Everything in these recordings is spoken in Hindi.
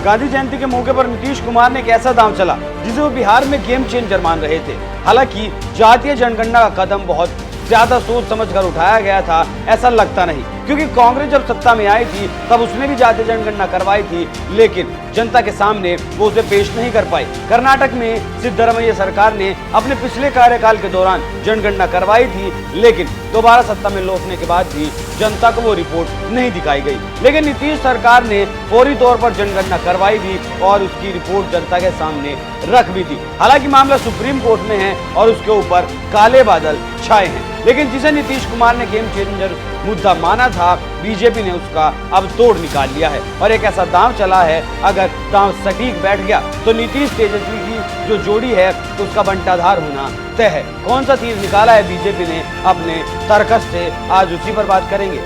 गांधी जयंती के मौके पर नीतीश कुमार ने एक ऐसा दांव चला जिसे वो बिहार में गेम चेंजर मान रहे थे। हालांकि जातीय जनगणना का कदम बहुत ज्यादा सोच समझकर उठाया गया था, ऐसा लगता नहीं, क्योंकि कांग्रेस जब सत्ता में आई थी तब उसने भी जातीय जनगणना करवाई थी, लेकिन जनता के सामने वो उसे पेश नहीं कर पाई। कर्नाटक में सिद्धरामैया सरकार ने अपने पिछले कार्यकाल के दौरान जनगणना करवाई थी, लेकिन दोबारा सत्ता में लौटने के बाद भी जनता को वो रिपोर्ट नहीं दिखाई गई। लेकिन नीतीश सरकार ने फौरी तौर पर जनगणना करवाई थी और उसकी रिपोर्ट जनता के सामने रख भी दी। हालांकि मामला सुप्रीम कोर्ट में है और उसके ऊपर काले बादल छाए हैं, लेकिन जिसे नीतीश कुमार ने गेम चेंजर मुद्दा माना था, बीजेपी ने उसका अब तोड़ निकाल लिया है और एक ऐसा दांव चला है, अगर दांव सटीक बैठ गया तो नीतीश तेजस्वी की जो जोड़ी है तो उसका बंटाधार होना तय है। कौन सा तीर निकाला है बीजेपी ने अपने तर्कस से, आज उसी पर बात करेंगे।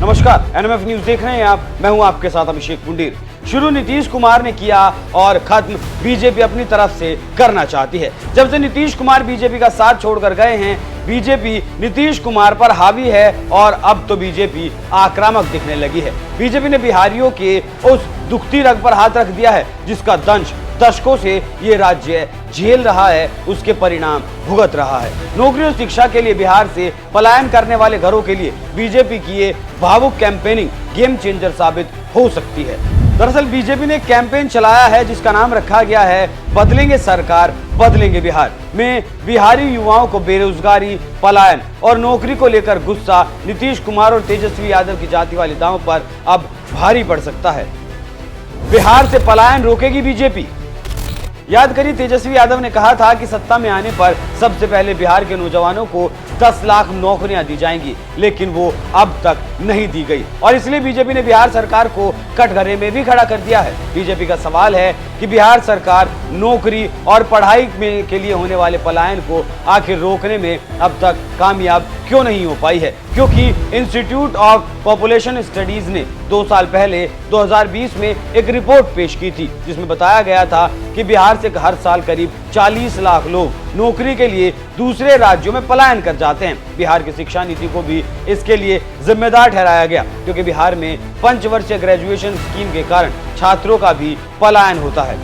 नमस्कार, एनएमएफ न्यूज देख रहे हैं आप, मैं हूं आपके साथ अभिषेक पुंडीर। शुरू नीतीश कुमार ने किया और खत्म बीजेपी अपनी तरफ से करना चाहती है। जब से नीतीश कुमार बीजेपी का साथ छोड़कर गए हैं, बीजेपी नीतीश कुमार पर हावी है और अब तो बीजेपी आक्रामक दिखने लगी है। बीजेपी ने बिहारियों के उस दुखती रग पर हाथ रख दिया है जिसका दंश दशकों से ये राज्य झेल रहा है, उसके परिणाम भुगत रहा है। नौकरी और शिक्षा के लिए बिहार से पलायन करने वाले घरों के लिए बीजेपी की ये भावुक कैंपेनिंग गेम चेंजर साबित हो सकती है। दरअसल बीजेपी ने एक कैंपेन चलाया है जिसका नाम रखा गया है बदलेंगे सरकार बदलेंगे बिहार। में बिहारी युवाओं को बेरोजगारी, पलायन और नौकरी को लेकर गुस्सा नीतीश कुमार और तेजस्वी यादव की जातिवादी दांव पर अब भारी पड़ सकता है। बिहार से पलायन रोकेगी बीजेपी। याद करिए, तेजस्वी यादव ने कहा था कि सत्ता में आने पर सबसे पहले बिहार के नौजवानों को 10 लाख नौकरियां दी जाएंगी, लेकिन वो अब तक नहीं दी गई और इसलिए बीजेपी ने बिहार सरकार को कटघरे में भी खड़ा कर दिया है। बीजेपी का सवाल है कि बिहार सरकार नौकरी और पढ़ाई में के लिए होने वाले पलायन को आखिर रोकने में अब तक कामयाब क्यों नहीं हो पाई है, क्योंकि इंस्टीट्यूट ऑफ पॉपुलेशन स्टडीज ने 2 साल पहले 2020 में एक रिपोर्ट पेश की थी जिसमें बताया गया था कि बिहार से हर साल करीब 40 लाख लोग नौकरी के लिए दूसरे राज्यों में पलायन कर जाते हैं। बिहार की शिक्षा नीति को भी इसके लिए जिम्मेदार ठहराया गया, क्योंकि बिहार में पंचवर्षीय ग्रेजुएशन स्कीम के कारण छात्रों का भी पलायन होता है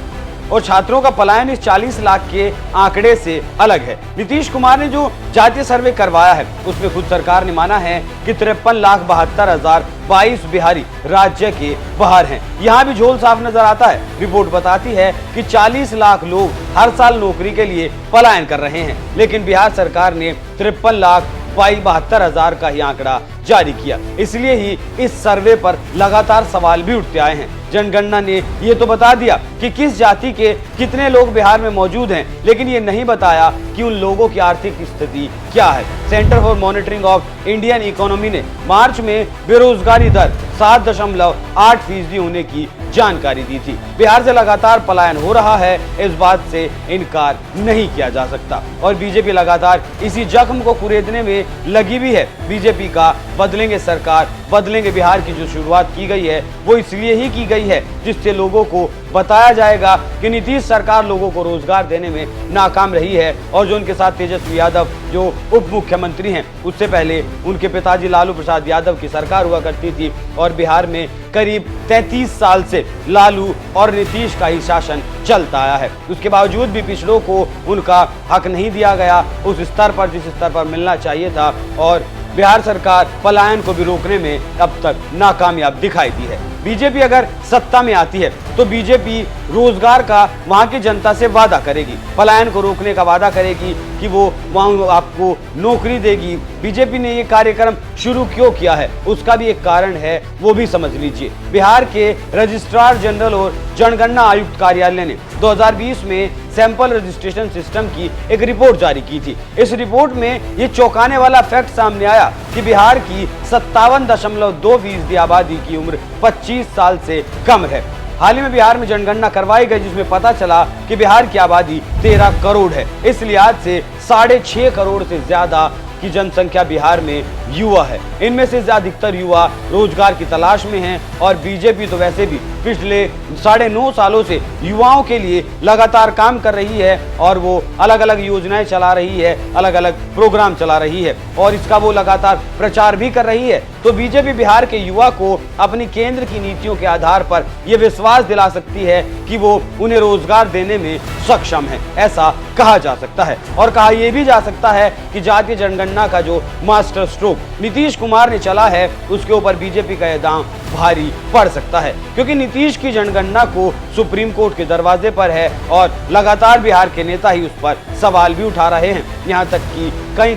और छात्रों का पलायन इस 40 लाख के आंकड़े से अलग है। नीतीश कुमार ने जो जातीय सर्वे करवाया है उसमें खुद सरकार ने माना है कि 53,72,022 बिहारी राज्य के बाहर हैं। यहाँ भी झोल साफ नजर आता है। रिपोर्ट बताती है कि 40 लाख लोग हर साल नौकरी के लिए पलायन कर रहे हैं, लेकिन बिहार सरकार ने 53,72,000 का ही आंकड़ा जारी किया। इसलिए ही इस सर्वे पर लगातार सवाल भी उठते आए हैं। जनगणना ने ये तो बता दिया कि किस जाति के कितने लोग बिहार में मौजूद हैं, लेकिन ये नहीं बताया कि उन लोगों की आर्थिक स्थिति क्या है। Centre for monitoring of Indian economy ने मार्च में बेरोजगारी दर 7.8% होने की जानकारी दी थी। बिहार से लगातार पलायन हो रहा है, इस बात से इनकार नहीं किया जा सकता और बीजेपी लगातार इसी जख्म को कुरेदने में लगी भी है। बीजेपी का बदलेंगे सरकार बदलेंगे बिहार की जो शुरुआत की गई है वो इसलिए ही की गई है जिससे लोगों को बताया जाएगा कि नीतीश सरकार लोगों को रोजगार देने में नाकाम रही है और जो उनके साथ तेजस्वी यादव जो उप मुख्यमंत्री हैं, उससे पहले उनके पिताजी लालू प्रसाद यादव की सरकार हुआ करती थी और बिहार में करीब 33 साल से लालू और नीतीश का ही शासन चलता आया है। उसके बावजूद भी पिछड़ों को उनका हक नहीं दिया गया उस स्तर पर जिस स्तर पर मिलना चाहिए था और बिहार सरकार पलायन को भी रोकने में अब तक नाकामयाब दिखाई दी है। बीजेपी अगर सत्ता में आती है तो बीजेपी रोजगार का वहां की जनता से वादा करेगी, पलायन को रोकने का वादा करेगी कि वो वहां आपको नौकरी देगी। बीजेपी ने ये कार्यक्रम शुरू क्यों किया है उसका भी एक कारण है, वो भी समझ लीजिए। बिहार के रजिस्ट्रार जनरल और जनगणना आयुक्त कार्यालय ने 2020 में सैंपल रजिस्ट्रेशन सिस्टम की एक रिपोर्ट जारी की थी। इस रिपोर्ट में ये चौंकाने वाला फैक्ट सामने आया कि बिहार की 57.2% आबादी की उम्र 25 साल से कम है। हाल ही में बिहार में जनगणना करवाई गई जिसमें पता चला कि बिहार की आबादी 13 करोड़ है। इस लिहाज से 6.5 करोड़ से ज्यादा की जनसंख्या बिहार में युवा है। इनमें से अधिकतर युवा रोजगार की तलाश में हैं और बीजेपी तो वैसे भी पिछले 9.5 सालों से युवाओं के लिए लगातार काम कर रही है और वो अलग अलग योजनाएं चला रही है, अलग अलग प्रोग्राम चला रही है और इसका वो लगातार प्रचार भी कर रही है। तो बीजेपी बिहार के युवा को अपनी केंद्र की नीतियों के आधार पर यह विश्वास दिला सकती है कि वो उन्हें रोजगार देने में सक्षम है, ऐसा कहा जा सकता है। और कहा यह भी जा सकता है कि जातीय जनगणना का जो मास्टर स्ट्रोक नीतीश कुमार ने चला है उसके ऊपर बीजेपी का यह दांव भारी पड़ सकता है, क्योंकि नीतीश की जनगणना को सुप्रीम कोर्ट के दरवाजे पर है और लगातार बिहार के नेता ही उस पर सवाल भी उठा रहे हैं। यहाँ तक कि कई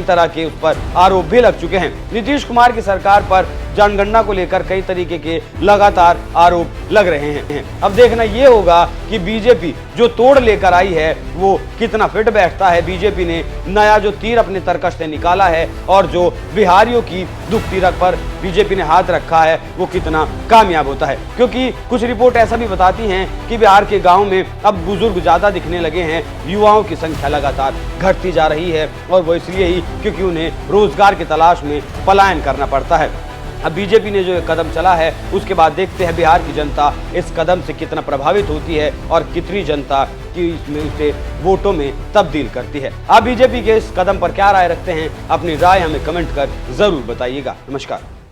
तरह के उस पर आरोप भी लग चुके हैं। नीतीश कुमार की सरकार पर जनगणना को लेकर कई तरीके के लगातार आरोप लग रहे हैं। अब देखना यह होगा कि बीजेपी जो तोड़ लेकर आई है वो कितना फिट बैठता है। बीजेपी ने नया जो तीर अपने तरकश से निकाला है और जो बिहारियों की दुखती रग पर बीजेपी ने हाथ रखा है वो कितना कामयाब होता है, क्योंकि कुछ रिपोर्ट ऐसा भी बताती हैं कि बिहार के गाँव में अब बुजुर्ग ज्यादा दिखने लगे हैं, युवाओं की संख्या लगातार घटती जा रही है और वो इसलिए ही क्योंकि उन्हें रोजगार की तलाश में पलायन करना पड़ता है। अब बीजेपी ने जो कदम चला है उसके बाद देखते हैं बिहार की जनता इस कदम से कितना प्रभावित होती है और कितनी जनता की इसमें उसे वोटों में तब्दील करती है। आप बीजेपी के इस कदम पर क्या राय रखते हैं? अपनी राय हमें कमेंट कर जरूर बताइएगा। नमस्कार।